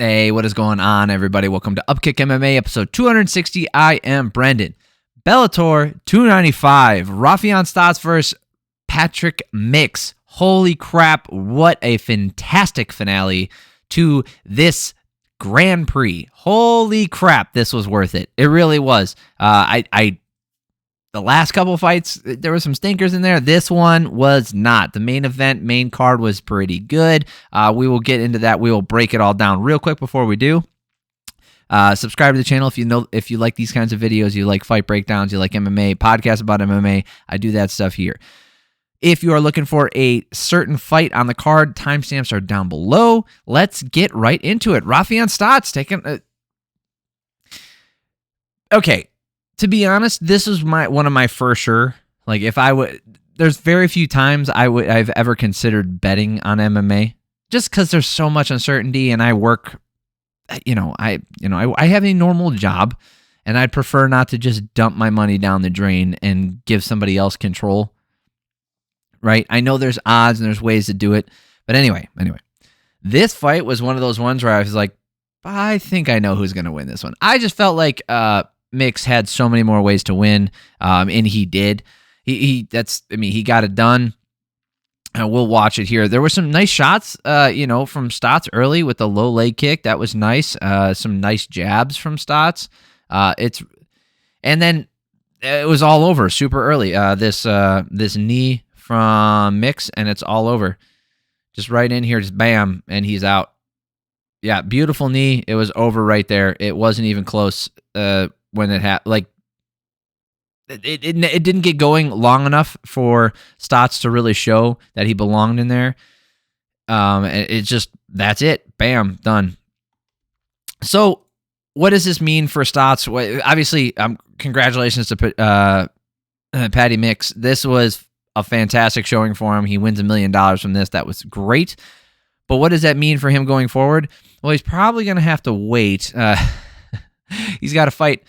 Hey, what is going on, everybody? Welcome to Upkick MMA, episode 260. I am Brendan. Bellator 295, Raufeon Stots versus Patrick Mix. Holy crap, what a fantastic finale to this Grand Prix. Holy crap, this was worth it. It really was. The last couple fights, there were some stinkers in there. This one was not. The main event, main card was pretty good. We will get into that. We will break it all down real quick before we do. Subscribe to the channel if you like these kinds of videos, you like fight breakdowns, you like MMA, podcasts about MMA. I do that stuff here. If you are looking for a certain fight on the card, timestamps are down below. Let's get right into it. Raufeon Stots taking... Okay. To be honest, this was one of my for sure. Like, if I would, there's very few times I've ever considered betting on MMA, just because there's so much uncertainty, and I work, I have a normal job, and I'd prefer not to just dump my money down the drain and give somebody else control. Right? I know there's odds and there's ways to do it, but anyway, this fight was one of those ones where I was like, I think I know who's gonna win this one. I just felt like Mix had so many more ways to win, and he did. He got it done. We'll watch it here. There were some nice shots, from Stots early with the low leg kick. That was nice. Some nice jabs from Stots. And then it was all over super early. This knee from Mix, and it's all over. Just right in here, just bam, and he's out. Yeah, beautiful knee. It was over right there. It wasn't even close. When it happened, it didn't get going long enough for Stots to really show that he belonged in there. That's it. Bam, done. So, what does this mean for Stots? Well, obviously, congratulations to Patty Mix. This was a fantastic showing for him. He wins $1 million from this. That was great. But what does that mean for him going forward? Well, he's probably going to have to wait. He's got to fight.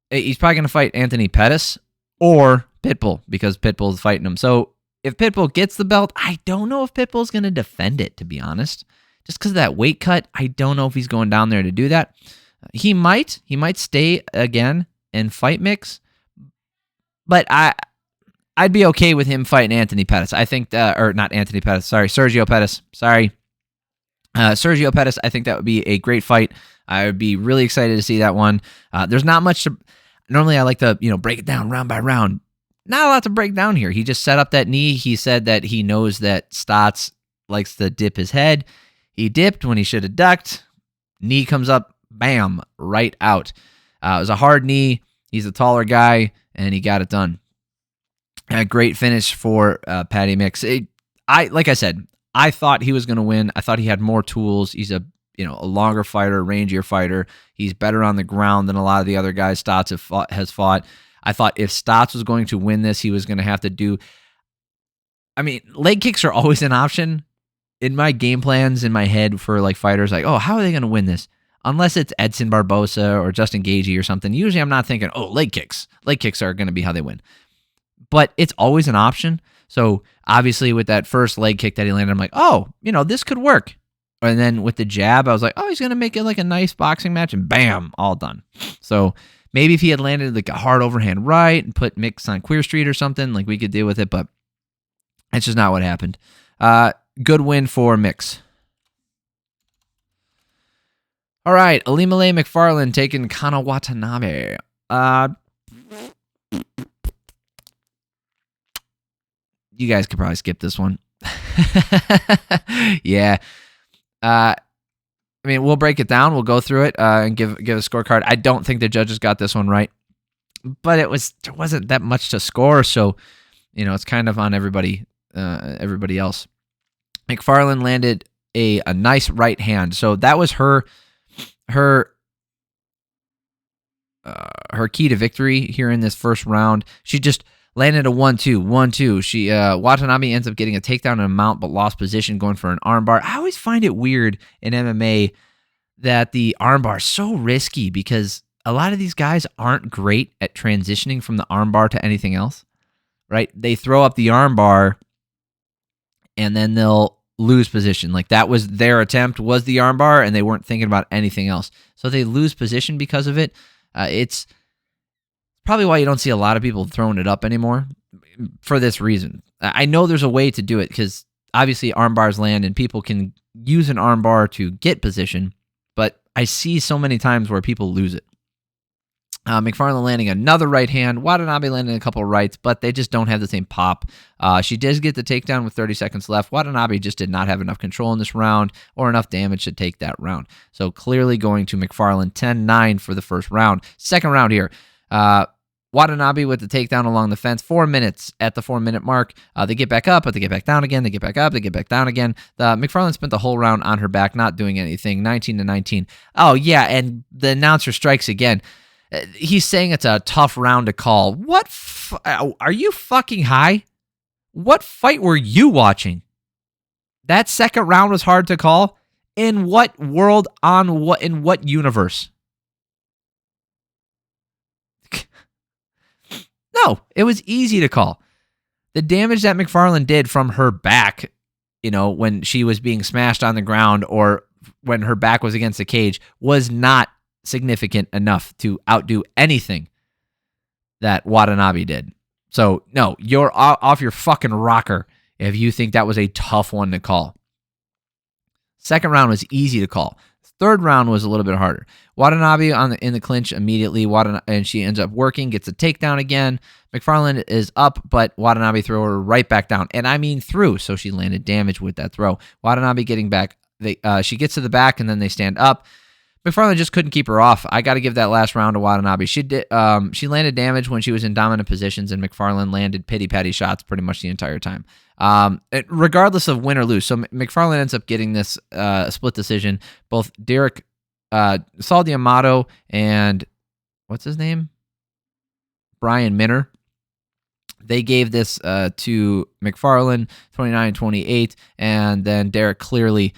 He's probably going to fight Anthony Pettis or Pitbull, because Pitbull is fighting him. So if Pitbull gets the belt, I don't know if Pitbull's going to defend it, to be honest. Just because of that weight cut, I don't know if he's going down there to do that. He might stay again and fight Mix, but I'd be okay with him fighting Anthony Pettis. I think, or not Anthony Pettis, sorry, Sergio Pettis. Sergio Pettis, I think that would be a great fight. I would be really excited to see that one. There's not much to... Normally, I like to, break it down round by round. Not a lot to break down here. He just set up that knee. He said that he knows that Stots likes to dip his head. He dipped when he should have ducked. Knee comes up, bam, right out. It was a hard knee. He's a taller guy, and he got it done. A great finish for Patty Mix. Like I said, I thought he was going to win. I thought he had more tools. He's a longer fighter, rangier fighter. He's better on the ground than a lot of the other guys Stots has fought. I thought if Stots was going to win this, he was going to have to do... leg kicks are always an option. In my game plans, in my head for fighters, how are they going to win this? Unless it's Edson Barbosa or Justin Gaethje or something. Usually I'm not thinking, leg kicks. Leg kicks are going to be how they win. But it's always an option. So obviously with that first leg kick that he landed, I'm like, this could work. And then with the jab, I was like, he's going to make it like a nice boxing match, and bam, all done. So maybe if he had landed like a hard overhand right and put Mix on Queer Street or something, we could deal with it, but that's just not what happened. Good win for Mix. All right, Ilima-Lei Macfarlane taking Kana Watanabe. You guys could probably skip this one. Yeah. We'll break it down. We'll go through it and give a scorecard. I don't think the judges got this one right, but there wasn't that much to score, so it's kind of on everybody else. Macfarlane landed a nice right hand, so that was her key to victory here in this first round. She just landed a 1-2. She Watanabe ends up getting a takedown and a mount, but lost position going for an armbar. I always find it weird in MMA that the armbar is so risky, because a lot of these guys aren't great at transitioning from the armbar to anything else, right? They throw up the armbar, and then they'll lose position. Like that was their attempt, was the armbar, and they weren't thinking about anything else. So they lose position because of it. It's probably why you don't see a lot of people throwing it up anymore for this reason. I know there's a way to do it because obviously armbars land and people can use an armbar to get position, but I see so many times where people lose it. Macfarlane landing another right hand. Watanabe landing a couple rights, but they just don't have the same pop. She does get the takedown with 30 seconds left. Watanabe just did not have enough control in this round or enough damage to take that round. So clearly going to Macfarlane 10-9 for the first round. Second round here. Watanabe with the takedown along the fence. 4 minutes at the 4-minute mark. They get back up, but they get back down again. They get back up, they get back down again. Macfarlane spent the whole round on her back, not doing anything. 19-19. Oh, yeah, and the announcer strikes again. He's saying it's a tough round to call. What? Are you fucking high? What fight were you watching? That second round was hard to call? In what world, in what universe? No, it was easy to call. The damage that Macfarlane did from her back, when she was being smashed on the ground or when her back was against the cage, was not significant enough to outdo anything that Watanabe did. So, no, you're off your fucking rocker if you think that was a tough one to call. Second round was easy to call. Third round was a little bit harder. Watanabe in the clinch immediately, and she ends up working, gets a takedown again. Macfarlane is up, but Watanabe threw her right back down. And I mean through, so she landed damage with that throw. Watanabe getting back, she gets to the back, and then they stand up. Macfarlane just couldn't keep her off. I got to give that last round to Watanabe. She landed damage when she was in dominant positions, and Macfarlane landed pity-patty shots pretty much the entire time. Regardless of win or lose. So Macfarlane ends up getting this split decision. Both Derek Saul D'Amato and what's his name? Brian Minner. They gave this to Macfarlane 29-28, and then Derek clearly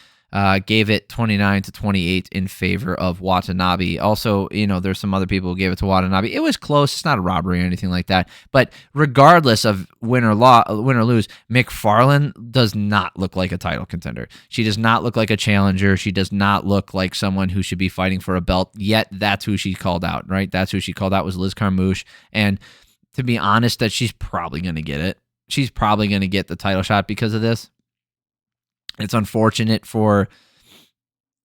gave it 29-28 in favor of Watanabe. Also, there's some other people who gave it to Watanabe. It was close. It's not a robbery or anything like that. But regardless of win or lose, Macfarlane does not look like a title contender. She does not look like a challenger. She does not look like someone who should be fighting for a belt. Yet that's who she called out, right? That's who she called out was Liz Carmouche. And to be honest, that she's probably going to get it. She's probably going to get the title shot because of this. It's unfortunate for,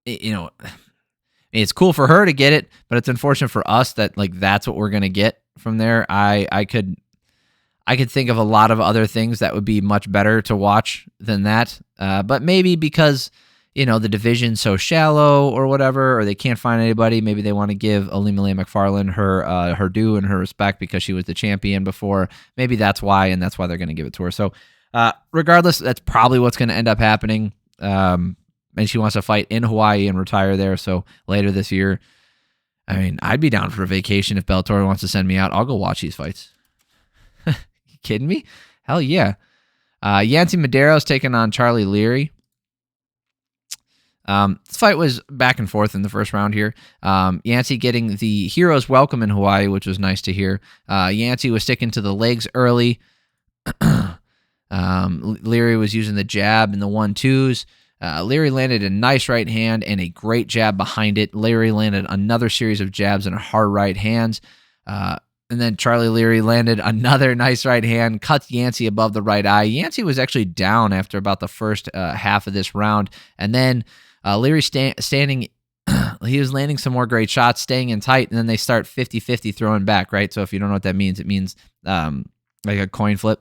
it's cool for her to get it, but it's unfortunate for us that that's what we're gonna get from there. I could think of a lot of other things that would be much better to watch than that. But maybe because the division's so shallow or whatever, or they can't find anybody, maybe they want to give Ilima-Lei Macfarlane her due and her respect because she was the champion before. Maybe that's why, and that's why they're gonna give it to her. So. Regardless, that's probably what's going to end up happening. And she wants to fight in Hawaii and retire there. So later this year, I mean, I'd be down for a vacation if Bellator wants to send me out. I'll go watch these fights. You kidding me? Hell yeah. Yancy Medeiros taking on Charlie Leary. This fight was back and forth in the first round here. Yancy getting the hero's welcome in Hawaii, which was nice to hear. Yancy was sticking to the legs early. Leary was using the jab and the 1-2s. Leary landed a nice right hand and a great jab behind it. Leary landed another series of jabs and hard right hands. And then Charlie Leary landed another nice right hand, cuts Yancy above the right eye. Yancy was actually down after about the first half of this round. And then Leary standing, he was landing some more great shots, staying in tight, and then they start 50-50 throwing back, right? So if you don't know what that means, it means like a coin flip.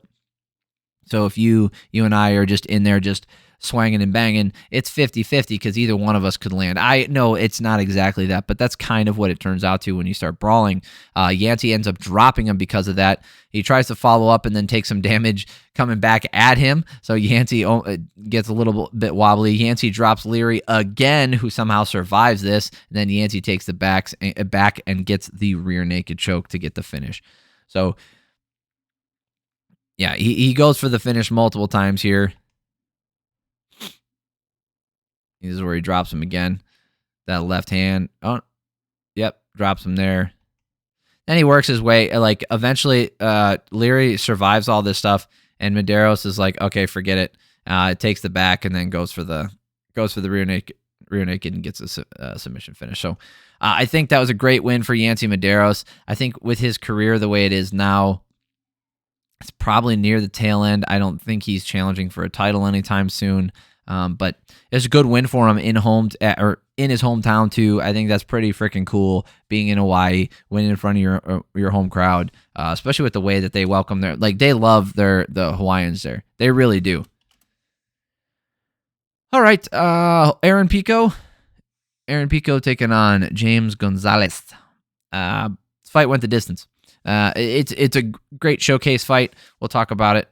So if you and I are just in there just swanging and banging, it's 50-50 because either one of us could land. I know it's not exactly that, but that's kind of what it turns out to when you start brawling. Yancy ends up dropping him because of that. He tries to follow up and then take some damage coming back at him. So Yancy gets a little bit wobbly. Yancy drops Leary again, who somehow survives this. And then Yancy takes the back and gets the rear naked choke to get the finish. So yeah, he goes for the finish multiple times here. This is where he drops him again. That left hand. Oh, yep, drops him there. Then he works his way. Eventually, Leary survives all this stuff, and Medeiros is like, okay, forget it. takes the back and then goes for the rear naked and gets a submission finish. So I think that was a great win for Yancy Medeiros. I think with his career the way it is now, it's probably near the tail end. I don't think he's challenging for a title anytime soon. But it's a good win for him in his hometown too. I think that's pretty freaking cool. Being in Hawaii, winning in front of your home crowd, especially with the way that they welcome they love the Hawaiians there. They really do. All right, Aaron Pico taking on James Gonzalez. Fight went the distance. It's a great showcase fight. We'll talk about it.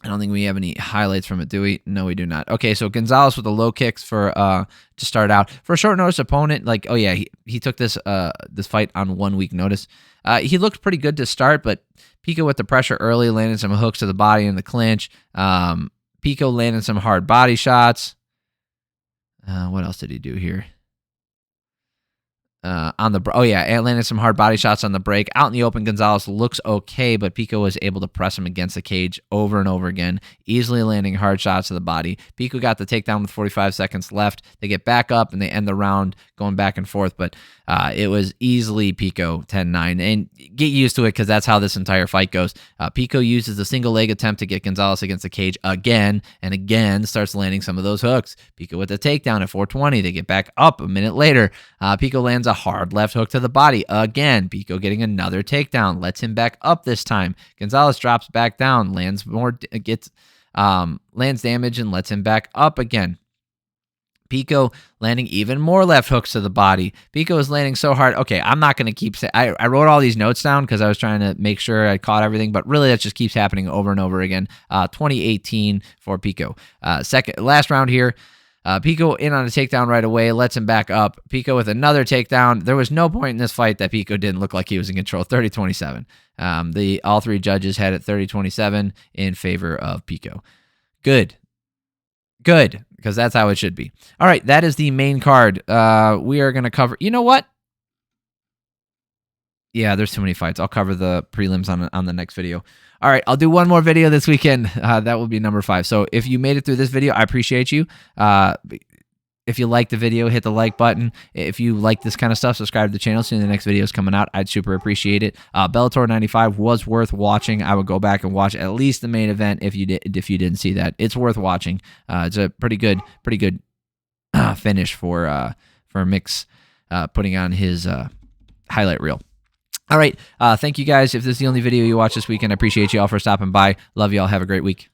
I don't think we have any highlights from it, do we? No, we do not. Okay, so Gonzalez with the low kicks for to start out. For a short notice opponent, he took this fight on 1 week notice. He looked pretty good to start, but Pico with the pressure early, landed some hooks to the body in the clinch. Pico landed some hard body shots. What else did he do here? Landed some hard body shots on the break. Out in the open, Gonzalez looks okay, but Pico was able to press him against the cage over and over again, easily landing hard shots to the body. Pico got the takedown with 45 seconds left. They get back up, and they end the round going back and forth, but it was easily Pico 10-9. And get used to it because that's how this entire fight goes. Pico uses a single leg attempt to get Gonzalez against the cage again and again, starts landing some of those hooks. Pico with the takedown at 4:20. They get back up a minute later. Pico lands a hard left hook to the body again. Pico getting another takedown, lets him back up this time. Gonzalez drops back down, lands damage and lets him back up again. Pico landing even more left hooks to the body. Pico is landing so hard. Okay, I'm not going to keep saying... I wrote all these notes down because I was trying to make sure I caught everything, but really that just keeps happening over and over again. 2018 for Pico. Last round here. Pico in on a takedown right away, lets him back up. Pico with another takedown. There was no point in this fight that Pico didn't look like he was in control. 30-27. All three judges had it 30-27 in favor of Pico. Good, because that's how it should be. All right, that is the main card. We are going to cover... You know what? Yeah, there's too many fights. I'll cover the prelims on the next video. All right, I'll do one more video this weekend. That will be number 5. So if you made it through this video, I appreciate you. If you liked the video, hit the like button. If you like this kind of stuff, subscribe to the channel. Soon the next video is coming out. I'd super appreciate it. Bellator 95 was worth watching. I would go back and watch at least the main event if you didn't see that. It's worth watching. It's a pretty good finish for Mix putting on his highlight reel. All right. Thank you guys. If this is the only video you watch this weekend, I appreciate you all for stopping by. Love you all. Have a great week.